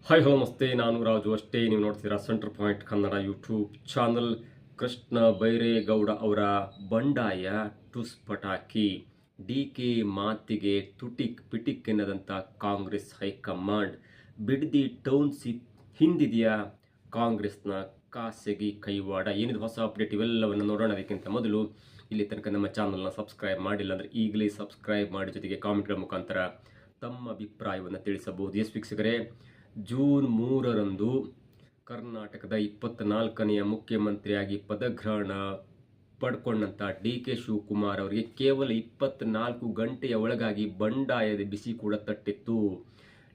Hi hello ನಮಸ್ತೆ, ನಾನು ರಾಜು ಅಷ್ಟೇ. ನೀವು ನೋಡ್ತೀರಾ centre point Kannada YouTube channel. Krishna Byregowda ಅವರ ಬಂಡಾಯ ಟುಸ್ ಪಟಾಕಿ. ಡಿ.ಕೆ ಮಾತಿಗೆ ತುಟಿಕ್ ಪಿಟಿಕ್ ಎನ್ನದಂಥ ಕಾಂಗ್ರೆಸ್ ಹೈಕಮಾಂಡ್. ಬಿಡ್ದಿ ಟೌನ್ಶಿಪ್ ಹಿಂದಿದೆಯಾ ಕಾಂಗ್ರೆಸ್ನ ಖಾಸಗಿ ಕೈವಾಡ? ಏನಿದು ಹೊಸ ಅಪ್ಡೇಟ್? ಇವೆಲ್ಲವನ್ನು ನೋಡೋಣ. ಅದಕ್ಕಿಂತ ಮೊದಲು ಇಲ್ಲಿ ತನಕ ನಮ್ಮ ಚಾನಲ್ನ ಸಬ್ಸ್ಕ್ರೈಬ್ ಮಾಡಿಲ್ಲ ಅಂದರೆ ಈಗಲೇ ಸಬ್ಸ್ಕ್ರೈಬ್ ಮಾಡಿ, ಜೊತೆಗೆ ಕಾಮೆಂಟ್ಗಳ ಮುಖಾಂತರ ತಮ್ಮ ಅಭಿಪ್ರಾಯವನ್ನು ತಿಳಿಸಬಹುದು. ಎಸ್ ವೀಕ್ಷಕರೇ, ಜೂನ್ 3ರಂದು ಕರ್ನಾಟಕದ 24ನೆಯ ಮುಖ್ಯಮಂತ್ರಿಯಾಗಿ ಪದಗ್ರಹಣ ಪಡ್ಕೊಂಡಂಥ ಡಿ.ಕೆ ಶಿವಕುಮಾರ್ ಅವರಿಗೆ ಕೇವಲ 24 ಗಂಟೆಯ ಒಳಗಾಗಿ ಬಂಡಾಯದ ಬಿಸಿ ಕೂಡ ತಟ್ಟಿತ್ತು.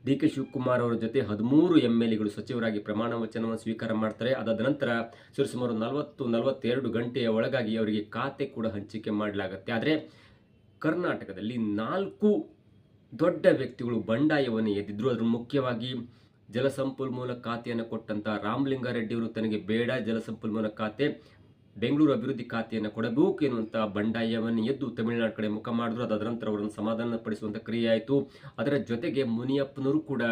ಡಿ.ಕೆ ಶಿವಕುಮಾರ್ ಅವರ ಜೊತೆ 13 MLAಗಳು ಸಚಿವರಾಗಿ ಪ್ರಮಾಣ ವಚನವನ್ನು ಸ್ವೀಕಾರ ಮಾಡ್ತಾರೆ. ಅದಾದ ನಂತರ ಸುಮಾರು 42 ಗಂಟೆಯ ಒಳಗಾಗಿ ಅವರಿಗೆ ಖಾತೆ ಕೂಡ ಹಂಚಿಕೆ ಮಾಡಲಾಗುತ್ತೆ. ಆದರೆ ಕರ್ನಾಟಕದಲ್ಲಿ 4 ದೊಡ್ಡ ವ್ಯಕ್ತಿಗಳು ಬಂಡಾಯವನ್ನು ಎದ್ದಿದ್ರು. ಅದರ ಮುಖ್ಯವಾಗಿ ಜಲಸಂಪನ್ಮೂಲ ಖಾತೆಯನ್ನು ಕೊಟ್ಟಂಥ ರಾಮಲಿಂಗಾರೆಡ್ಡಿ ಅವರು ತನಗೆ ಬೇಡ ಜಲಸಂಪನ್ಮೂಲ ಖಾತೆ, ಬೆಂಗಳೂರು ಅಭಿವೃದ್ಧಿ ಖಾತೆಯನ್ನು ಕೊಡಬೇಕು ಎನ್ನುವಂಥ ಬಂಡಾಯವನ್ನು ಎದ್ದು ತಮಿಳುನಾಡು ಕಡೆ ಮುಖ ಮಾಡಿದ್ರು. ಅದಾದ ನಂತರ ಅವರನ್ನು ಸಮಾಧಾನಪಡಿಸುವಂಥ ಕ್ರಿಯೆ ಆಯಿತು. ಅದರ ಜೊತೆಗೆ ಮುನಿಯಪ್ಪನವರು ಕೂಡ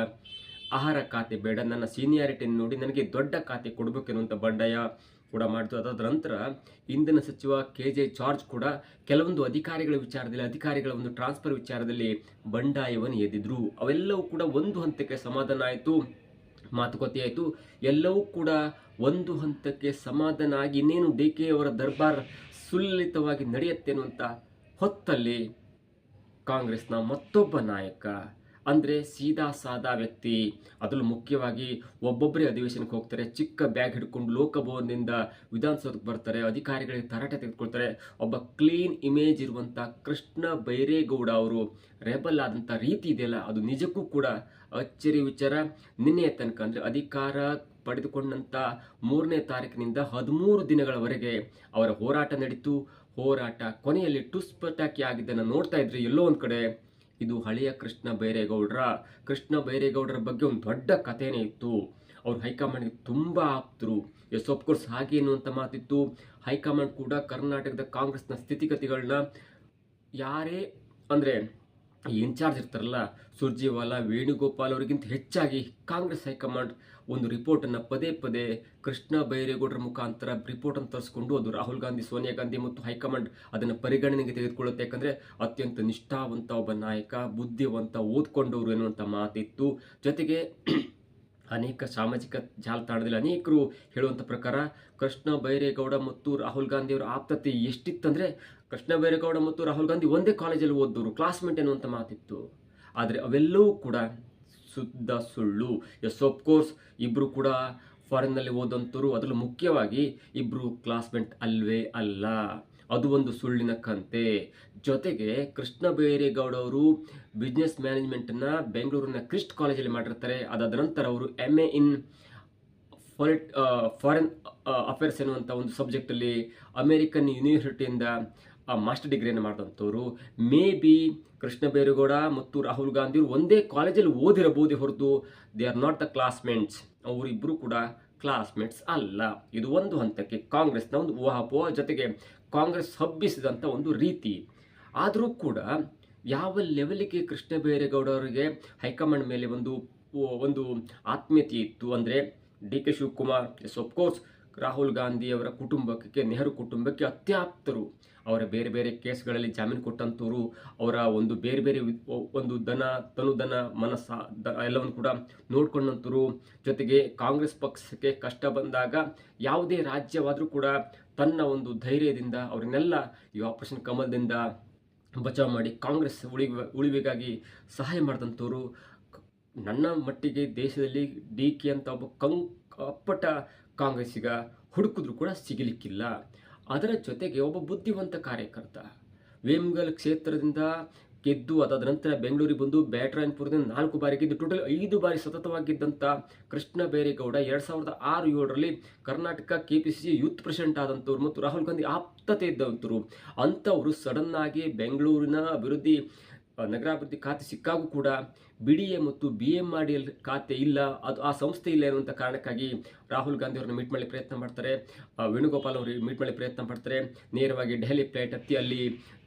ಆಹಾರ ಖಾತೆ ಬೇಡ, ನನ್ನ ಸೀನಿಯಾರಿಟಿಯನ್ನು ನೋಡಿ ನನಗೆ ದೊಡ್ಡ ಖಾತೆ ಕೊಡಬೇಕೆನ್ನುವಂಥ ಬಂಡಾಯ ಕೂಡ ಮಾಡಿತು. ಅದಾದ ನಂತರ ಇಂಧನ ಸಚಿವ KJ ಜಾರ್ಜ್ ಕೂಡ ಕೆಲವೊಂದು ಅಧಿಕಾರಿಗಳ ಒಂದು ಟ್ರಾನ್ಸ್ಫರ್ ವಿಚಾರದಲ್ಲಿ ಬಂಡಾಯವನ್ನು ಎದ್ದಿದ್ರು. ಅವೆಲ್ಲವೂ ಕೂಡ ಒಂದು ಹಂತಕ್ಕೆ ಸಮಾಧಾನ ಆಯಿತು, ಮಾತುಕತೆ ಆಯಿತು. ಎಲ್ಲವೂ ಕೂಡ ಒಂದು ಹಂತಕ್ಕೆ ಸಮಾಧಾನ ಆಗಿ ಇನ್ನೇನು ಡಿ.ಕೆ ಅವರ ದರ್ಬಾರ್ ಸುಲಲಿತವಾಗಿ ನಡೆಯುತ್ತೆ ಅನ್ನುವಂಥ ಹೊತ್ತಲ್ಲಿ ಕಾಂಗ್ರೆಸ್ನ ಮತ್ತೊಬ್ಬ ನಾಯಕ, ಅಂದರೆ ಸೀದಾ ಸಾದಾ ವ್ಯಕ್ತಿ, ಅದರಲ್ಲೂ ಮುಖ್ಯವಾಗಿ ಒಬ್ಬೊಬ್ಬರೇ ಅಧಿವೇಶನಕ್ಕೆ ಹೋಗ್ತಾರೆ, ಚಿಕ್ಕ ಬ್ಯಾಗ್ ಹಿಡ್ಕೊಂಡು ಲೋಕಭವನದಿಂದ ವಿಧಾನಸೌಧಕ್ಕೆ ಬರ್ತಾರೆ, ಅಧಿಕಾರಿಗಳಿಗೆ ತರಾಟೆ ತೆಗೆದುಕೊಳ್ತಾರೆ. ಒಬ್ಬ ಕ್ಲೀನ್ ಇಮೇಜ್ ಇರುವಂಥ ಕೃಷ್ಣ ಬೈರೇಗೌಡ ಅವರು ರೆಬಲ್ ಆದಂಥ ರೀತಿ ಇದೆಯಲ್ಲ, ಅದು ನಿಜಕ್ಕೂ ಕೂಡ ಅಚ್ಚರಿ ವಿಚಾರ. ನಿನ್ನೆಯ ತನಕ ಅಂದರೆ ಅಧಿಕಾರ ಪಡೆದುಕೊಂಡಂಥ 3ನೇ ತಾರೀಕಿನಿಂದ 13 ದಿನಗಳವರೆಗೆ ಅವರ ಹೋರಾಟ ನಡೀತು. ಹೋರಾಟ ಕೊನೆಯಲ್ಲಿ ಟುಸ್ ಪಟಾಕಿ ಆಗಿದ್ದನ್ನು ನೋಡ್ತಾ ಇದ್ರಿ. ಎಲ್ಲೋ ಒಂದು ಕಡೆ ಇದು ಹಳೆಯ ಕೃಷ್ಣ ಬೈರೇಗೌಡರ ಬಗ್ಗೆ ಒಂದು ದೊಡ್ಡ ಕಥೆನೇ ಇತ್ತು. ಅವರು ಹೈಕಮಾಂಡ್ಗೆ ತುಂಬ ಆಪ್ತರು. ಎಸ್ ಆಫ್ಕೋರ್ಸ್ ಹಾಗೆ ಎನ್ನುವಂಥ ಮಾತಿತ್ತು. ಹೈಕಮಾಂಡ್ ಕೂಡ ಕರ್ನಾಟಕದ ಕಾಂಗ್ರೆಸ್ನ ಸ್ಥಿತಿಗತಿಗಳನ್ನ ಯಾರೇ ಅಂದರೆ ಇನ್ಚಾರ್ಜ್ ಇರ್ತಾರಲ್ಲ, ಸುರ್ಜೇವಾಲಾ, ವೇಣುಗೋಪಾಲ್ ಅವರಿಗಿಂತ ಹೆಚ್ಚಾಗಿ ಕಾಂಗ್ರೆಸ್ ಹೈಕಮಾಂಡ್ ಒಂದು ರಿಪೋರ್ಟನ್ನು ಪದೇ ಕೃಷ್ಣ ಬೈರೇಗೌಡರ ಮುಖಾಂತರ ರಿಪೋರ್ಟನ್ನು ತರಿಸ್ಕೊಂಡು ಅದು ರಾಹುಲ್ ಗಾಂಧಿ, ಸೋನಿಯಾ ಗಾಂಧಿ ಮತ್ತು ಹೈಕಮಾಂಡ್ ಅದನ್ನು ಪರಿಗಣನೆಗೆ ತೆಗೆದುಕೊಳ್ಳುತ್ತೆ. ಯಾಕಂದರೆ ಅತ್ಯಂತ ನಿಷ್ಠಾವಂತ ಒಬ್ಬ ನಾಯಕ, ಬುದ್ಧಿವಂತ, ಓದ್ಕೊಂಡವರು ಎನ್ನುವಂಥ ಮಾತಿತ್ತು. ಜೊತೆಗೆ ಅನೇಕ ಸಾಮಾಜಿಕ ಜಾಲತಾಣದಲ್ಲಿ ಅನೇಕರು ಹೇಳುವಂಥ ಪ್ರಕಾರ ಕೃಷ್ಣ ಬೈರೇಗೌಡ ಮತ್ತು ರಾಹುಲ್ ಗಾಂಧಿ ಅವರ ಆಪ್ತತೆ ಎಷ್ಟಿತ್ತಂದರೆ, ಕೃಷ್ಣ ಬೈರೇಗೌಡ ಮತ್ತು ರಾಹುಲ್ ಗಾಂಧಿ ಒಂದೇ ಕಾಲೇಜಲ್ಲಿ ಓದಿದವರು, ಕ್ಲಾಸ್ಮೇಟ್ ಎನ್ನುವಂಥ ಮಾತಿತ್ತು. ಆದರೆ ಅವೆಲ್ಲವೂ ಕೂಡ ಶುದ್ಧ ಸುಳ್ಳು. ಎಸ್ ಆಫ್ಕೋರ್ಸ್ ಇಬ್ಬರು ಕೂಡ ಫಾರಿನ್ನಲ್ಲಿ ಓದಂಥವ್ರು, ಅದರಲ್ಲೂ ಮುಖ್ಯವಾಗಿ ಇಬ್ಬರು ಕ್ಲಾಸ್ಮೇಟ್ ಅಲ್ವೇ ಅಲ್ಲ. ಅದು ಒಂದು ಸುಳ್ಳಿನ ಕಂತೆ. ಜೊತೆಗೆ ಕೃಷ್ಣ ಬೈರೇಗೌಡ ಅವರು ಬಿಸ್ನೆಸ್ ಮ್ಯಾನೇಜ್ಮೆಂಟನ್ನು ಬೆಂಗಳೂರಿನ ಕ್ರಿಸ್ಟ್ ಕಾಲೇಜಲ್ಲಿ ಮಾಡಿರ್ತಾರೆ. ಅದಾದ ನಂತರ ಅವರು MA ಇನ್ ಫಾರಿನ್ ಅಫೇರ್ಸ್ ಎನ್ನುವಂಥ ಒಂದು ಸಬ್ಜೆಕ್ಟಲ್ಲಿ ಅಮೇರಿಕನ್ ಯೂನಿವರ್ಸಿಟಿಯಿಂದ ಮಾಸ್ಟರ್ ಡಿಗ್ರಿಯನ್ನು ಮಾಡಿದಂಥವ್ರು. ಮೇ ಬಿ ಕೃಷ್ಣ ಬೈರೇಗೌಡ ಮತ್ತು ರಾಹುಲ್ ಗಾಂಧಿ ಅವರು ಒಂದೇ ಕಾಲೇಜಲ್ಲಿ ಓದಿರಬಹುದೇ ಹೊರತು they are not the classmates. ಅವರಿಬ್ಬರು ಕೂಡ ಕ್ಲಾಸ್ಮೇಟ್ಸ್ ಅಲ್ಲ. ಇದು ಒಂದು ಹಂತಕ್ಕೆ ಕಾಂಗ್ರೆಸ್ನ ಒಂದು ಊಹಾಪೋಹ, ಜೊತೆಗೆ ಕಾಂಗ್ರೆಸ್ ಹಬ್ಬಿಸಿದಂಥ ಒಂದು ರೀತಿ. ಆದರೂ ಕೂಡ ಯಾವ ಲೆವೆಲಿಗೆ ಕೃಷ್ಣ ಬೈರೇಗೌಡ ಅವರಿಗೆ ಹೈಕಮಾಂಡ್ ಮೇಲೆ ಒಂದು ಆತ್ಮೀಯತೆ ಇತ್ತು ಅಂದರೆ, ಡಿ.ಕೆ ಶಿವಕುಮಾರ್ ಎಸ್ ಆಫ್ಕೋರ್ಸ್ ರಾಹುಲ್ ಗಾಂಧಿ ಅವರ ಕುಟುಂಬಕ್ಕೆ, ನೆಹರು ಕುಟುಂಬಕ್ಕೆ ಅತ್ಯಾಪ್ತರು. ಅವರ ಬೇರೆ ಕೇಸ್ಗಳಲ್ಲಿ ಜಾಮೀನು ಕೊಟ್ಟಂಥವ್ರು, ಅವರ ಒಂದು ಬೇರೆ ಒಂದು ತನುಧನ ಮನಸ್ಸ ಎಲ್ಲವನ್ನು ಕೂಡ ನೋಡ್ಕೊಂಡಂಥವ್ರು. ಜೊತೆಗೆ ಕಾಂಗ್ರೆಸ್ ಪಕ್ಷಕ್ಕೆ ಕಷ್ಟ ಬಂದಾಗ ಯಾವುದೇ ರಾಜ್ಯವಾದರೂ ಕೂಡ ತನ್ನ ಒಂದು ಧೈರ್ಯದಿಂದ ಅವರನ್ನೆಲ್ಲ ಈ ಆಪರೇಷನ್ ಕಮಲದಿಂದ ಬಚಾವ್ ಮಾಡಿ ಕಾಂಗ್ರೆಸ್ ಉಳಿವಿಗಾಗಿ ಸಹಾಯ ಮಾಡಿದಂಥವ್ರು. ನನ್ನ ಮಟ್ಟಿಗೆ ದೇಶದಲ್ಲಿ ಡಿ.ಕೆ ಅಂತ ಒಬ್ಬ ಅಪ್ಪಟ ಕಾಂಗ್ರೆಸ್ಸಿಗ ಹುಡುಕಿದ್ರು ಕೂಡ ಸಿಗಲಿಕ್ಕಿಲ್ಲ. ಅದರ ಜೊತೆಗೆ ಒಬ್ಬ ಬುದ್ಧಿವಂತ ಕಾರ್ಯಕರ್ತ, ವೇಮಗಲ್ ಕ್ಷೇತ್ರದಿಂದ ಗೆದ್ದು ಅದಾದ ನಂತರ ಬೆಂಗಳೂರಿಗೆ ಬಂದು ಬ್ಯಾಟರಾಯನಪುರದಿಂದ 4 ಬಾರಿ ಗೆದ್ದು ಟೋಟಲ್ 5 ಬಾರಿ ಸತತವಾಗಿದ್ದಂಥ ಕೃಷ್ಣ ಬೈರೇಗೌಡ 2006-7ರಲ್ಲಿ ಕರ್ನಾಟಕ KPCC ಯೂತ್ ಪ್ರೆಸಿಡೆಂಟ್ ಆದಂಥವ್ರು ಮತ್ತು ರಾಹುಲ್ ಗಾಂಧಿ ಆಪ್ತತೆ ಇದ್ದಂಥವ್ರು. ಅಂಥವರು ಸಡನ್ನಾಗಿ ಬೆಂಗಳೂರಿನ ನಗರಾಭಿವೃದ್ಧಿ ಖಾತೆ ಸಿಕ್ಕಾಗೂ ಕೂಡ BDA ಮತ್ತು BMRDL ಖಾತೆ ಇಲ್ಲ, ಅದು ಆ ಸಂಸ್ಥೆ ಇಲ್ಲ ಎನ್ನುವಂಥ ಕಾರಣಕ್ಕಾಗಿ ರಾಹುಲ್ ಗಾಂಧಿ ಅವರನ್ನು ಮೀಟ್ ಮಾಡಲಿ ಪ್ರಯತ್ನ ಮಾಡ್ತಾರೆ, ವೇಣುಗೋಪಾಲ್ ಅವರು ಮೀಟ್ ಮಾಡಲಿ ಪ್ರಯತ್ನ ಮಾಡ್ತಾರೆ. ನೇರವಾಗಿ ದೆಹಲಿ ಫ್ಲೈಟ್ ಹತ್ತಿ ಅಲ್ಲಿ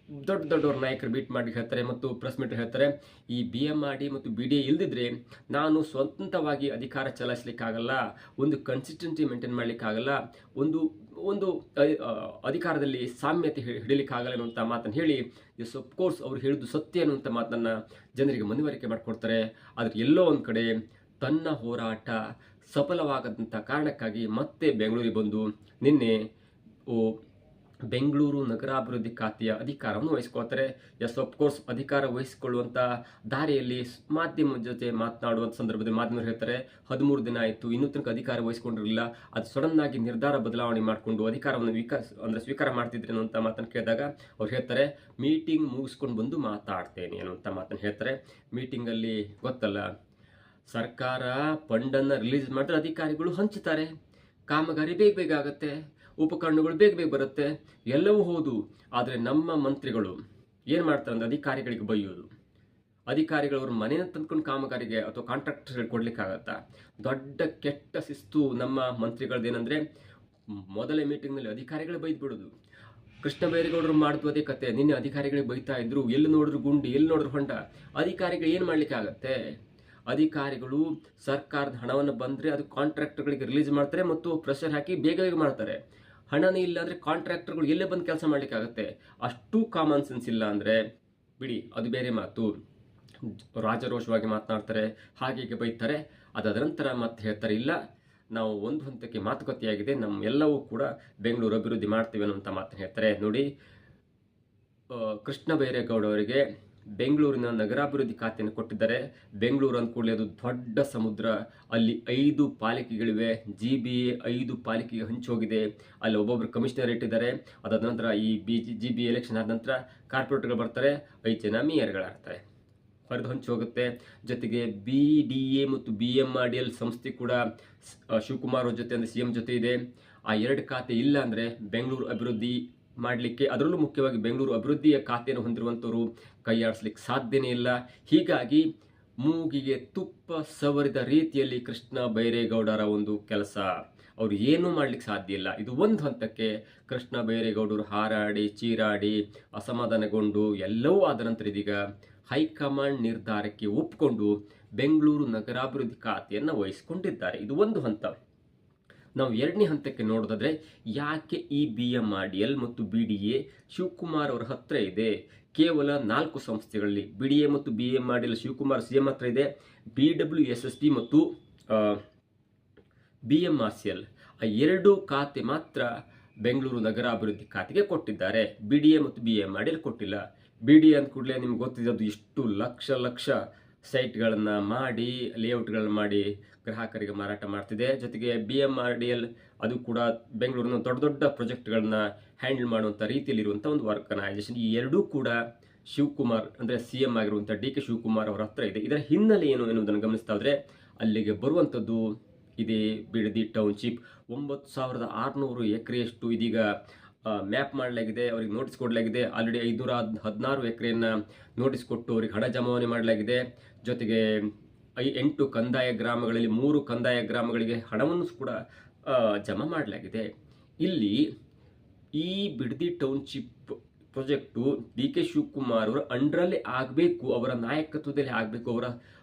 ದೊಡ್ಡವ್ರ ನಾಯಕರು ಮೀಟ್ ಮಾಡಿ ಹೇಳ್ತಾರೆ ಮತ್ತು ಪ್ರೆಸ್ ಮೀಟ್ ಹೇಳ್ತಾರೆ, ಈ BMRD ಮತ್ತು BDA ಇಲ್ದಿದ್ರೆ ನಾನು ಸ್ವಂತವಾಗಿ ಅಧಿಕಾರ ಚಲಾಯಿಸಲಿಕ್ಕಾಗಲ್ಲ, ಒಂದು ಕನ್ಸಿಸ್ಟೆನ್ಸಿ ಮೇಂಟೈನ್ ಮಾಡಲಿಕ್ಕಾಗಲ್ಲ, ಒಂದು ಒಂದು ಅಧಿಕಾರದಲ್ಲಿ ಸಾಮ್ಯತೆ ಹಿಡಿಲಿಕ್ಕಾಗಲ್ಲ ಅನ್ನುವಂಥ ಮಾತನ್ನು ಹೇಳಿ, ಎಸ್ ಆಫ್ ಕೋರ್ಸ್ ಅವ್ರು ಹೇಳಿದ್ದು ಸತ್ಯ ಅನ್ನುವಂಥ ಮಾತನ್ನು ಜನರಿಗೆ ಮನವರಿಕೆ ಮಾಡಿಕೊಡ್ತಾರೆ. ಆದರೆ ಎಲ್ಲೋ ಒಂದು ಕಡೆ ತನ್ನ ಹೋರಾಟ ಸಫಲವಾಗದಂಥ ಕಾರಣಕ್ಕಾಗಿ ಮತ್ತೆ ಬೆಂಗಳೂರಿಗೆ ಬಂದು ನಿನ್ನೆ ಬೆಂಗಳೂರು ನಗರಾಭಿವೃದ್ಧಿ ಖಾತೆಯ ಅಧಿಕಾರವನ್ನು ವಹಿಸ್ಕೊಳ್ತಾರೆ. ಎಸ್ ಆಫ್ ಕೋರ್ಸ್ ಅಧಿಕಾರ ವಹಿಸಿಕೊಳ್ಳುವಂಥ ದಾರಿಯಲ್ಲಿ ಮಾಧ್ಯಮದ ಜೊತೆ ಮಾತನಾಡುವಂಥ ಸಂದರ್ಭದಲ್ಲಿ ಮಾಧ್ಯಮರು ಹೇಳ್ತಾರೆ, 13 ದಿನ ಆಯಿತು, ಇನ್ನೂ ತನಕ ಅಧಿಕಾರ ವಹಿಸಿಕೊಂಡಿರಲಿಲ್ಲ, ಅದು ಸಡನ್ ಆಗಿ ನಿರ್ಧಾರ ಬದಲಾವಣೆ ಮಾಡಿಕೊಂಡು ಅಧಿಕಾರವನ್ನು ಸ್ವೀಕಾರ ಮಾಡ್ತಿದ್ರಿ ಅನ್ನುವಂಥ ಮಾತನ್ನು ಕೇಳಿದಾಗ ಅವ್ರು ಹೇಳ್ತಾರೆ, ಮೀಟಿಂಗ್ ಮುಗಿಸ್ಕೊಂಡು ಬಂದು ಮಾತಾಡ್ತೇನೆ ಅನ್ನುವಂಥ ಮಾತನ್ನು ಹೇಳ್ತಾರೆ. ಮೀಟಿಂಗಲ್ಲಿ ಗೊತ್ತಲ್ಲ, ಸರ್ಕಾರ ಫಂಡನ್ನು ರಿಲೀಸ್ ಮಾಡಿದ್ರೆ ಅಧಿಕಾರಿಗಳು ಹಂಚುತ್ತಾರೆ, ಕಾಮಗಾರಿ ಬೇಗ ಆಗುತ್ತೆ, ಉಪಕರಣಗಳು ಬೇಗ ಬರುತ್ತೆ, ಎಲ್ಲವೂ ಹೌದು. ಆದರೆ ನಮ್ಮ ಮಂತ್ರಿಗಳು ಏನು ಮಾಡ್ತಾರೆ ಅಂದರೆ ಅಧಿಕಾರಿಗಳಿಗೆ ಬೈಯೋದು, ಅಧಿಕಾರಿಗಳವ್ರ ಮನೆಯನ್ನು ತಂದ್ಕೊಂಡು ಕಾಮಗಾರಿಗೆ ಅಥವಾ ಕಾಂಟ್ರಾಕ್ಟರ್ಗಳಿಗೆ ಕೊಡ್ಲಿಕ್ಕಾಗತ್ತಾ? ದೊಡ್ಡ ಕೆಟ್ಟ ಶಿಸ್ತು ನಮ್ಮ ಮಂತ್ರಿಗಳದ್ದೇನೆಂದರೆ, ಮೊದಲೇ ಮೀಟಿಂಗ್ನಲ್ಲಿ ಅಧಿಕಾರಿಗಳೇ ಬೈದು ಬಿಡೋದು. ಕೃಷ್ಣ ಬೈರೇಗೌಡರು ಮಾಡಿದ್ವು ಅದೇ ಕತೆ. ನಿನ್ನೆ ಅಧಿಕಾರಿಗಳಿಗೆ ಬೈತಾ ಇದ್ರು, ಎಲ್ಲಿ ನೋಡಿದ್ರು ಗುಂಡಿ, ಎಲ್ಲಿ ನೋಡಿದ್ರು ಹೊಂಡ. ಅಧಿಕಾರಿಗಳು ಏನು ಮಾಡಲಿಕ್ಕೆ ಆಗತ್ತೆ? ಅಧಿಕಾರಿಗಳು ಸರ್ಕಾರದ ಹಣವನ್ನು ಬಂದರೆ ಅದು ಕಾಂಟ್ರಾಕ್ಟರ್ಗಳಿಗೆ ರಿಲೀಸ್ ಮಾಡ್ತಾರೆ ಮತ್ತು ಪ್ರೆಷರ್ ಹಾಕಿ ಬೇಗ ಮಾಡ್ತಾರೆ. ಹಣನೇ ಇಲ್ಲ ಅಂದರೆ ಕಾಂಟ್ರಾಕ್ಟರ್ಗಳು ಎಲ್ಲೇ ಬಂದು ಕೆಲಸ ಮಾಡಲಿಕ್ಕಾಗತ್ತೆ? ಅಷ್ಟು ಕಾಮನ್ ಸೆನ್ಸ್ ಇಲ್ಲ ಅಂದರೆ ಬಿಡಿ, ಅದು ಬೇರೆ ಮಾತು. ರಾಜರೋಷವಾಗಿ ಮಾತನಾಡ್ತಾರೆ, ಹಾಗೆ ಬೈತಾರೆ. ಅದಾದ ನಂತರ ಮತ್ತೆ ಹೇಳ್ತಾರೆ, ಇಲ್ಲ ನಾವು ಒಂದು ಹಂತಕ್ಕೆ ಮಾತುಕತೆಯಾಗಿದೆ, ಎಲ್ಲವೂ ಕೂಡ ಬೆಂಗಳೂರು ಅಭಿವೃದ್ಧಿ ಮಾಡ್ತೀವಿ ಅನ್ನುವಂಥ ಮಾತನ್ನು ಹೇಳ್ತಾರೆ. ನೋಡಿ, ಕೃಷ್ಣ ಬೈರೇಗೌಡ ಅವರಿಗೆ ಬೆಂಗಳೂರಿನ ನಗರಾಭಿವೃದ್ಧಿ ಖಾತೆಯನ್ನು ಕೊಟ್ಟಿದ್ದಾರೆ. ಬೆಂಗಳೂರು ಅಂದ ಕೂಡಲೇ ಅದು ದೊಡ್ಡ ಸಮುದ್ರ, ಅಲ್ಲಿ 5 ಪಾಲಿಕೆಗಳಿವೆ. GBA 5 ಪಾಲಿಕೆಗೆ ಹಂಚೋಗಿದೆ. ಅಲ್ಲಿ ಒಬ್ಬೊಬ್ಬರು ಕಮಿಷನರ್ ಇಟ್ಟಿದ್ದಾರೆ. ಅದಾದ ನಂತರ ಈ GBA ಎಲೆಕ್ಷನ್ ಆದ ನಂತರ ಕಾರ್ಪೊರೇಟರ್ಗಳು ಬರ್ತಾರೆ, 5 ಜನ ಮೇಯರ್ಗಳಾಗ್ತಾರೆ, ಹರಿದು ಹಂಚೋಗುತ್ತೆ. ಜೊತೆಗೆ BDA ಮತ್ತು BMRDL ಸಂಸ್ಥೆ ಕೂಡ ಶಿವಕುಮಾರ್ ಅವ್ರ ಜೊತೆ ಅಂದರೆ CM ಜೊತೆ ಇದೆ. ಆ 2 ಖಾತೆ ಇಲ್ಲ ಅಂದರೆ ಬೆಂಗಳೂರು ಅಭಿವೃದ್ಧಿ ಮಾಡಲಿಕ್ಕೆ, ಅದರಲ್ಲೂ ಮುಖ್ಯವಾಗಿ ಬೆಂಗಳೂರು ಅಭಿವೃದ್ಧಿಯ ಖಾತೆಯನ್ನು ಹೊಂದಿರುವಂಥವರು ಕೈಯಾಡಿಸ್ಲಿಕ್ಕೆ ಸಾಧ್ಯನೇ ಇಲ್ಲ. ಹೀಗಾಗಿ ಮೂಗಿಗೆ ತುಪ್ಪ ಸವರಿದ ರೀತಿಯಲ್ಲಿ ಕೃಷ್ಣ ಬೈರೇಗೌಡರ ಒಂದು ಕೆಲಸ, ಅವರು ಏನೂ ಮಾಡ್ಲಿಕ್ಕೆ ಸಾಧ್ಯ ಇಲ್ಲ. ಇದು ಒಂದು ಹಂತಕ್ಕೆ ಕೃಷ್ಣ ಬೈರೇಗೌಡರು ಹಾರಾಡಿ ಚೀರಾಡಿ ಅಸಮಾಧಾನಗೊಂಡು ಎಲ್ಲವೂ ಆದ ನಂತರ ಇದೀಗ ಹೈಕಮಾಂಡ್ ನಿರ್ಧಾರಕ್ಕೆ ಒಪ್ಪಿಕೊಂಡು ಬೆಂಗಳೂರು ನಗರಾಭಿವೃದ್ಧಿ ಖಾತೆಯನ್ನು ವಹಿಸಿಕೊಂಡಿದ್ದಾರೆ. ಇದು ಒಂದು ಹಂತ. ನಾವು 2ನೇ ಹಂತಕ್ಕೆ ನೋಡೋದಾದ್ರೆ, ಯಾಕೆ ಈ BMRDL ಮತ್ತು BDA ಶಿವಕುಮಾರ್ ಅವರ ಹತ್ರ ಇದೆ? ಕೇವಲ 4 ಸಂಸ್ಥೆಗಳಲ್ಲಿ BDA ಮತ್ತು BMRDL ಶಿವಕುಮಾರ್ CM ಹತ್ರ ಇದೆ. BWSSD ಮತ್ತು BMRCL ಆ 2 ಖಾತೆ ಮಾತ್ರ ಬೆಂಗಳೂರು ನಗರಾಭಿವೃದ್ಧಿ ಖಾತೆಗೆ ಕೊಟ್ಟಿದ್ದಾರೆ. BDA ಮತ್ತು BMRDL ಕೊಟ್ಟಿಲ್ಲ. BDA ಅಂದ ಕೂಡಲೇ ನಿಮ್ಗೆ ಗೊತ್ತಿದೆ, ಅದು ಇಷ್ಟು ಲಕ್ಷ ಸೈಟ್ಗಳನ್ನು ಮಾಡಿ, ಲೇಔಟ್ಗಳನ್ನು ಮಾಡಿ ಗ್ರಾಹಕರಿಗೆ ಮಾರಾಟ ಮಾಡ್ತಿದೆ. ಜೊತೆಗೆ BMRDL ಅದು ಕೂಡ ಬೆಂಗಳೂರಿನ ದೊಡ್ಡ ಪ್ರಾಜೆಕ್ಟ್ಗಳನ್ನ ಹ್ಯಾಂಡಲ್ ಮಾಡುವಂಥ ರೀತಿಯಲ್ಲಿರುವಂಥ ಒಂದು ಆರ್ಗನೈಸೇಷನ್. ಈ 2 ಕೂಡ ಶಿವಕುಮಾರ್ ಅಂದರೆ CM ಆಗಿರುವಂಥ DK ಶಿವಕುಮಾರ್ ಅವರ ಹತ್ರ ಇದೆ. ಇದರ ಹಿನ್ನೆಲೆ ಏನು ಎನ್ನುವುದನ್ನು ಗಮನಿಸ್ತಾ ಇದ್ರೆ, ಅಲ್ಲಿಗೆ ಬರುವಂಥದ್ದು ಇದೇ ಬಿಡದಿ ಟೌನ್ಶಿಪ್. 9600 ಎಕರೆಯಷ್ಟು ಇದೀಗ ಮ್ಯಾಪ್ ಮಾಡಲಾಗಿದೆ, ಅವರಿಗೆ ನೋಟಿಸ್ ಕೊಡಲಾಗಿದೆ. ಆಲ್ರೆಡಿ 516 ಎಕರೆಯನ್ನು ನೋಟಿಸ್ ಕೊಟ್ಟು ಅವರಿಗೆ ಹಣ ಜಮಾವಣೆ ಮಾಡಲಾಗಿದೆ. ಜೊತೆಗೆ 8 ಕಂದಾಯ ಗ್ರಾಮಗಳಲ್ಲಿ 3 ಕಂದಾಯ ಗ್ರಾಮಗಳಿಗೆ ಹಣವನ್ನು ಕೂಡ ಜಮಾ ಮಾಡಲಾಗಿದೆ. ಇಲ್ಲಿ ಈ Bidadi township project DK Shivakumar ಅವರ ಅಂಡರಲ್ಲಿ ಆಗಬೇಕು, ಅವರ ನಾಯಕತ್ವದಲ್ಲಿ ಆಗಬೇಕು,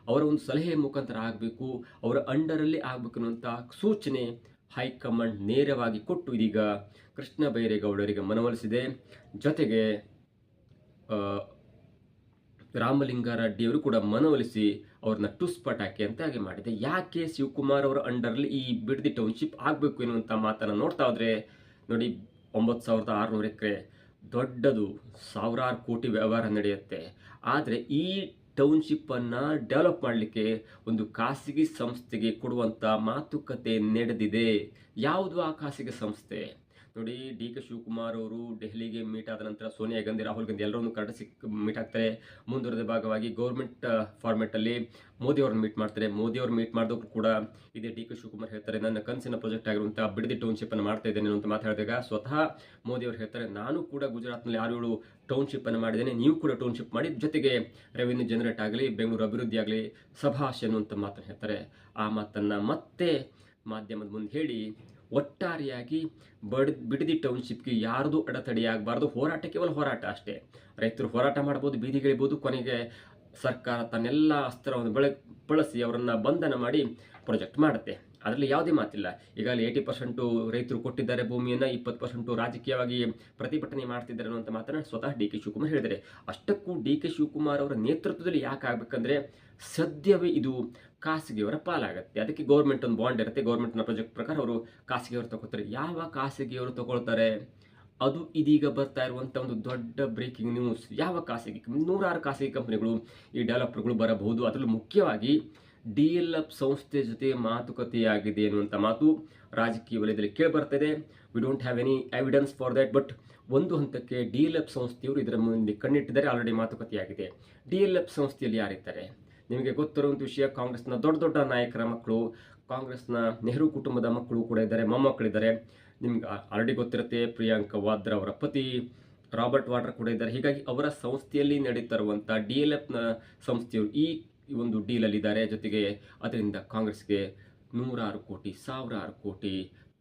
ಅವರ ಒಂದು ಸಲಹೆ ಮುಖಾಂತರ ಆಗಬೇಕು, ಅವರ ಅಂಡರಲ್ಲಿ ಆಗಬೇಕು ಅನ್ನುವಂಥ ಸೂಚನೆ ಹೈಕಮಾಂಡ್ ನೇರವಾಗಿ ಕೊಟ್ಟು ಇದೀಗ ಕೃಷ್ಣ ಬೈರೇಗೌಡರಿಗೆ ಮನವೊಲಿಸಿದೆ. ಜೊತೆಗೆ ರಾಮಲಿಂಗಾರೆಡ್ಡಿ ಅವರು ಕೂಡ ಮನವೊಲಿಸಿ ಅವ್ರನ್ನ ಟುಸ್ ಪಟಾಕಿ ಅಂತ ಹಾಗೆ ಮಾಡಿದೆ. ಯಾಕೆ ಶಿವಕುಮಾರ್ ಅವರ ಅಂಡರ್ಲಿ ಈ ಬಿಡದಿ ಟೌನ್ಶಿಪ್ ಆಗಬೇಕು ಎನ್ನುವಂಥ ಮಾತನ್ನು ನೋಡ್ತಾ ಹೋದ್ರೆ ನೋಡಿ, 9600 ಎಕರೆ ದೊಡ್ಡದು, ಸಾವಿರಾರು ಕೋಟಿ ವ್ಯವಹಾರ ನಡೆಯುತ್ತೆ. ಆದರೆ ಈ ಟೌನ್ಶಿಪ್ಪನ್ನು ಡೆವಲಪ್ ಮಾಡಲಿಕ್ಕೆ ಒಂದು ಖಾಸಗಿ ಸಂಸ್ಥೆಗೆ ಕೊಡುವಂಥ ಮಾತುಕತೆ ನಡೆದಿದೆ. ಯಾವುದು ಆ ಖಾಸಗಿ ಸಂಸ್ಥೆ? ನೋಡಿ, DK ಶಿವಕುಮಾರ್ ಅವರು ಡೆಹಲಿಗೆ ಮೀಟ್ ಆದ ನಂತರ ಸೋನಿಯಾ ಗಾಂಧಿ, ರಾಹುಲ್ ಗಾಂಧಿ ಎಲ್ಲರನ್ನು ಕರೆಸಿ ಮೀಟ್ ಆಗ್ತಾರೆ. ಮುಂದುವರೆದ ಭಾಗವಾಗಿ ಗೌರ್ಮೆಂಟ್ ಫಾರ್ಮೆಟಲ್ಲಿ ಮೋದಿ ಅವ್ರನ್ನ ಮೀಟ್ ಮಾಡ್ತಾರೆ. ಮೋದಿ ಅವ್ರು ಮೀಟ್ ಮಾಡಿದವರು ಕೂಡ ಇದೇ DK ಶಿವಕುಮಾರ್ ಹೇಳ್ತಾರೆ, ನನ್ನ ಕನಸಿನ ಪ್ರಾಜೆಕ್ಟ್ ಆಗಿರುವಂಥ ಬಿಡದಿ ಟೌನ್ಶಿಪ್ಪನ್ನು ಮಾಡ್ತಾ ಇದ್ದೇನೆ ಅಂತ ಮಾತಾಡಿದಾಗ ಸ್ವತಃ ಮೋದಿ ಅವರು ಹೇಳ್ತಾರೆ, ನಾನು ಕೂಡ ಗುಜರಾತ್ನಲ್ಲಿ 6-7 ಟೌನ್ಶಿಪ್ಪನ್ನು ಮಾಡಿದ್ದೇನೆ, ನೀವು ಕೂಡ ಟೌನ್ಶಿಪ್ ಮಾಡಿ, ಜೊತೆಗೆ ರೆವಿನ್ಯೂ ಜನರೇಟ್ ಆಗಲಿ, ಬೆಂಗಳೂರು ಅಭಿವೃದ್ಧಿ ಆಗಲಿ, ಸಭಾಷೆ ಅನ್ನುವಂಥ ಮಾತನ್ನು ಹೇಳ್ತಾರೆ. ಆ ಮಾತನ್ನು ಮತ್ತೆ ಮಾಧ್ಯಮದ ಮುಂದೆ ಹೇಳಿ ಒಟ್ಟಾರೆಯಾಗಿ ಬಿಡದಿ ಟೌನ್ಶಿಪ್ಗೆ ಯಾರ್ದು ಅಡೆತಡೆಯಾಗಬಾರ್ದು. ಹೋರಾಟ ಕೇವಲ ಹೋರಾಟ ಅಷ್ಟೇ. ರೈತರು ಹೋರಾಟ ಮಾಡ್ಬೋದು, ಬೀದಿಗಿಳಿಬೋದು, ಕೊನೆಗೆ ಸರ್ಕಾರ ತನ್ನೆಲ್ಲ ಅಸ್ತ್ರವನ್ನು ಬಳಸಿ ಅವರನ್ನು ಬಂಧನ ಮಾಡಿ ಪ್ರಾಜೆಕ್ಟ್ ಮಾಡುತ್ತೆ. ಅದರಲ್ಲಿ ಯಾವುದೇ ಮಾತಿಲ್ಲ. ಈಗಾಗಲೇ 80% ರೈತರು ಕೊಟ್ಟಿದ್ದಾರೆ ಭೂಮಿಯನ್ನು, 20% ರಾಜಕೀಯವಾಗಿ ಪ್ರತಿಭಟನೆ ಮಾಡ್ತಿದ್ದಾರೆ ಅನ್ನುವಂಥ ಮಾತನ್ನು ಸ್ವತಃ ಡಿ ಕೆ ಶಿವಕುಮಾರ್ ಹೇಳಿದ್ದಾರೆ. ಅಷ್ಟಕ್ಕೂ ಡಿ ಕೆ ಶಿವಕುಮಾರ್ ಅವರ ನೇತೃತ್ವದಲ್ಲಿ ಯಾಕೆ ಆಗಬೇಕಂದ್ರೆ ಸದ್ಯವೇ ಇದು ಖಾಸಗಿಯವರ ಪಾಲಾಗುತ್ತೆ. ಅದಕ್ಕೆ ಗೌರ್ಮೆಂಟ್ ಒಂದು ಬಾಂಡ್ ಇರುತ್ತೆ, ಗೌರ್ಮೆಂಟ್ನ ಪ್ರಾಜೆಕ್ಟ್ ಪ್ರಕಾರ ಅವರು ಖಾಸಗಿಯವರು ತಗೋತಾರೆ. ಯಾವ ಖಾಸಗಿಯವರು ತಗೊಳ್ತಾರೆ? ಅದು ಇದೀಗ ಬರ್ತಾ ಇರುವಂಥ ಒಂದು ದೊಡ್ಡ ಬ್ರೇಕಿಂಗ್ ನ್ಯೂಸ್. ಯಾವ ಖಾಸಗಿ, ನೂರಾರು ಖಾಸಗಿ ಕಂಪನಿಗಳು ಈ ಡೆವಲಪರ್ಗಳು ಬರಬಹುದು. ಅದರಲ್ಲೂ ಮುಖ್ಯವಾಗಿ DLF ಸಂಸ್ಥೆ ಜೊತೆ ಮಾತುಕತೆಯಾಗಿದೆ ಅನ್ನುವಂಥ ಮಾತು ರಾಜಕೀಯ ವಲಯದಲ್ಲಿ ಕೇಳಿಬರ್ತದೆ. We don't have any evidence for that, but ಒಂದು ಹಂತಕ್ಕೆ DLF ಸಂಸ್ಥೆಯವರು ಇದರ ಮುಂದೆ ಕಣ್ಣಿಟ್ಟಿದ್ದಾರೆ. ಆಲ್ರೆಡಿ ಮಾತುಕತೆಯಾಗಿದೆ. DLF ಸಂಸ್ಥೆಯಲ್ಲಿ ಯಾರಿದ್ದಾರೆ? ನಿಮಗೆ ಗೊತ್ತಿರುವಂಥ ವಿಷಯ, ಕಾಂಗ್ರೆಸ್ನ ದೊಡ್ಡ ದೊಡ್ಡ ನಾಯಕರ ಮಕ್ಕಳು, ಕಾಂಗ್ರೆಸ್ನ ನೆಹರು ಕುಟುಂಬದ ಮಕ್ಕಳು ಕೂಡ ಇದ್ದಾರೆ, ಮೊಮ್ಮಕ್ಕಳಿದ್ದಾರೆ. ನಿಮ್ಗೆ ಆಲ್ರೆಡಿ ಗೊತ್ತಿರುತ್ತೆ, ಪ್ರಿಯಾಂಕಾ ವಾದ್ರಾ ಅವರ ಪತಿ ರಾಬರ್ಟ್ ವಾಡ್ರಾ ಕೂಡ ಇದ್ದಾರೆ. ಹೀಗಾಗಿ ಅವರ ಸಂಸ್ಥೆಯಲ್ಲಿ ನಡೀತಾ ಇರುವಂಥ DLFನ ಸಂಸ್ಥೆಯವರು ಈ ಒಂದು ಡೀಲಲ್ಲಿದ್ದಾರೆ. ಜೊತೆಗೆ ಅದರಿಂದ ಕಾಂಗ್ರೆಸ್ಗೆ ನೂರಾರು ಕೋಟಿ, ಸಾವಿರಾರು ಕೋಟಿ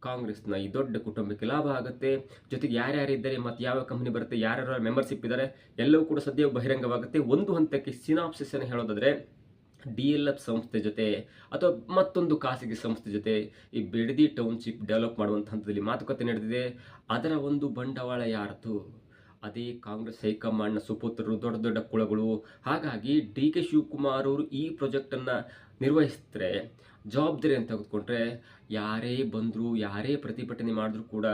ಕಾಂಗ್ರೆಸ್ನ ಈ ದೊಡ್ಡ ಕುಟುಂಬಕ್ಕೆ ಲಾಭ ಆಗುತ್ತೆ. ಜೊತೆಗೆ ಯಾರ್ಯಾರಿದ್ದಾರೆ ಮತ್ತು ಯಾವ ಕಂಪನಿ ಬರುತ್ತೆ, ಯಾರ್ಯಾರ ಮೆಂಬರ್ಶಿಪ್ ಇದ್ದಾರೆ, ಎಲ್ಲವೂ ಕೂಡ ಸದ್ಯ ಬಹಿರಂಗವಾಗುತ್ತೆ. ಒಂದು ಹಂತಕ್ಕೆ ಸಿನಾಪ್ಸಿಸ್ ಅನ್ನು ಹೇಳೋದಾದರೆ DLF ಸಂಸ್ಥೆ ಜೊತೆ ಅಥವಾ ಮತ್ತೊಂದು ಖಾಸಗಿ ಸಂಸ್ಥೆ ಜೊತೆ ಈ ಬಿಡದಿ ಟೌನ್ಶಿಪ್ ಡೆವಲಪ್ ಮಾಡುವಂಥ ಹಂತದಲ್ಲಿ ಮಾತುಕತೆ ನಡೆದಿದೆ. ಅದರ ಒಂದು ಬಂಡವಾಳ ಯಾರದು? ಅದೇ ಕಾಂಗ್ರೆಸ್ ಹೈಕಮಾಂಡ್ನ ಸುಪುತ್ರರು, ದೊಡ್ಡ ದೊಡ್ಡ ಕುಳಗಳು. ಹಾಗಾಗಿ ಡಿ ಕೆ ಶಿವಕುಮಾರ್ ಅವರು ಈ ಪ್ರಾಜೆಕ್ಟನ್ನು ನಿರ್ವಹಿಸಿದ್ರೆ, ಜವಾಬ್ದಾರಿ ಅಂತ ತೆಗೆದುಕೊಂಡ್ರೆ, ಯಾರೇ ಬಂದರೂ ಯಾರೇ ಪ್ರತಿಭಟನೆ ಮಾಡಿದ್ರೂ ಕೂಡ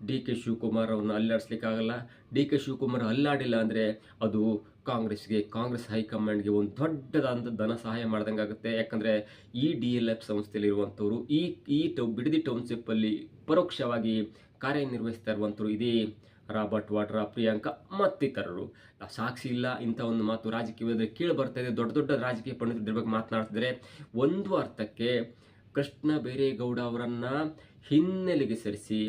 ಡಿ ಕೆ ಶಿವಕುಮಾರ್ ಅವ್ರನ್ನ ಅಲ್ಲಾಡಿಸ್ಲಿಕ್ಕಾಗಲ್ಲ. ಡಿ ಕೆ ಶಿವಕುಮಾರ್ ಅಲ್ಲಾಡಿಲ್ಲ ಅಂದರೆ ಅದು ಕಾಂಗ್ರೆಸ್ಗೆ, ಕಾಂಗ್ರೆಸ್ ಹೈಕಮಾಂಡ್ಗೆ ಒಂದು ದೊಡ್ಡದಾದ ಧನ ಸಹಾಯ ಮಾಡ್ದಂಗೆ ಆಗುತ್ತೆ. ಯಾಕಂದರೆ ಈ DLF ಸಂಸ್ಥೆಯಲ್ಲಿರುವಂಥವ್ರು ಈ ಬಿಡದಿ ಟೌನ್ಶಿಪ್ಪಲ್ಲಿ ಪರೋಕ್ಷವಾಗಿ ಕಾರ್ಯನಿರ್ವಹಿಸ್ತಾ ಇರುವಂಥವ್ರು ಇದೇ ರಾಬರ್ಟ್ ವಾಡ್ರಾ, ಪ್ರಿಯಾಂಕಾ ಮತ್ತಿತರರು. ಸಾಕ್ಷಿ ಇಲ್ಲ ಇಂಥ ಒಂದು ಮಾತು ರಾಜಕೀಯದಲ್ಲಿ ಕೇಳಿ ಬರ್ತಾ ಇದೆ. ದೊಡ್ಡ ದೊಡ್ಡ ರಾಜಕೀಯ ಪಂಡಿತರ ಬಗ್ಗೆ ಮಾತನಾಡ್ತಿದ್ದಾರೆ. ಒಂದು ಅರ್ಥಕ್ಕೆ ಕೃಷ್ಣ ಬೈರೇಗೌಡ ಅವರನ್ನು ಹಿನ್ನೆಲೆಗೆ ಸರಿಸಿ,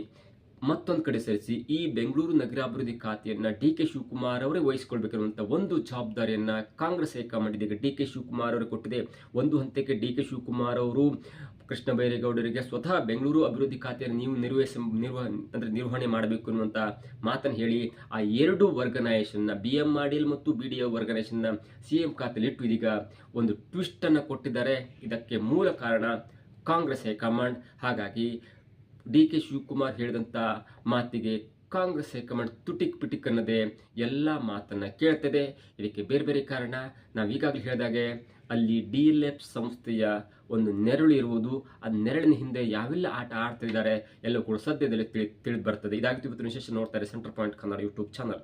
ಮತ್ತೊಂದು ಕಡೆ ಸರಿಸಿ ಈ ಬೆಂಗಳೂರು ನಗರಾಭಿವೃದ್ಧಿ ಖಾತೆಯನ್ನು ಡಿ ಕೆ ಶಿವಕುಮಾರ್ ಅವರೇ ವಹಿಸಿಕೊಳ್ಬೇಕಿರುವಂಥ ಒಂದು ಜವಾಬ್ದಾರಿಯನ್ನು ಕಾಂಗ್ರೆಸ್ ಹೈಕಮಾಂಡ್ ಇದೀಗ ಡಿ ಕೆ ಶಿವಕುಮಾರ್ ಅವರು ಕೊಟ್ಟಿದೆ. ಒಂದು ಹಂತಕ್ಕೆ ಡಿ ಕೆ ಶಿವಕುಮಾರ್ ಅವರು ಕೃಷ್ಣ ಬೈರೇಗೌಡರಿಗೆ ಸ್ವತಃ ಬೆಂಗಳೂರು ಅಭಿವೃದ್ಧಿ ಖಾತೆಯನ್ನು ನೀವು ನಿರ್ವಹಣೆ ಮಾಡಬೇಕು ಅನ್ನುವಂಥ ಮಾತನ್ನು ಹೇಳಿ ಆ ಎರಡು ವರ್ಗನೈಸೇಷನ್ನ BMRDL ಮತ್ತು BDO ವರ್ಗನೈಸೇಷನ್ನ CM ಖಾತೆಯಲ್ಲಿ ಇಟ್ಟು ಇದೀಗ ಒಂದು ಟ್ವಿಸ್ಟನ್ನು ಕೊಟ್ಟಿದ್ದಾರೆ. ಇದಕ್ಕೆ ಮೂಲ ಕಾರಣ ಕಾಂಗ್ರೆಸ್ ಹೈಕಮಾಂಡ್. ಹಾಗಾಗಿ ಡಿ ಕೆ ಶಿವಕುಮಾರ್ ಹೇಳಿದಂಥ ಮಾತಿಗೆ ಕಾಂಗ್ರೆಸ್ ಹೈಕಮಾಂಡ್ ತುಟಿಕ್ ಪಿಟಿಕ್ ಅನ್ನದೇ ಎಲ್ಲ ಮಾತನ್ನು ಕೇಳ್ತದೆ. ಇದಕ್ಕೆ ಬೇರೆ ಬೇರೆ ಕಾರಣ ನಾವು ಈಗಾಗಲೇ ಹೇಳಿದಾಗೆ ಅಲ್ಲಿ DLF ಸಂಸ್ಥೆಯ ಒಂದು ನೆರಳು ಇರುವುದು. ಆ ನೆರಳಿನ ಹಿಂದೆ ಯಾವೆಲ್ಲ ಆಟ ಆಡ್ತಿದ್ದಾರೆ ಎಲ್ಲವೂ ಕೂಡ ಸದ್ಯದಲ್ಲಿ ತಿಳಿದು ಬರ್ತದೆ. ಇದಾಗಿತ್ತು ಇವತ್ತು ವಿಶೇಷ. ನೋಡ್ತಾರೆ centre point Kannada YouTube channel.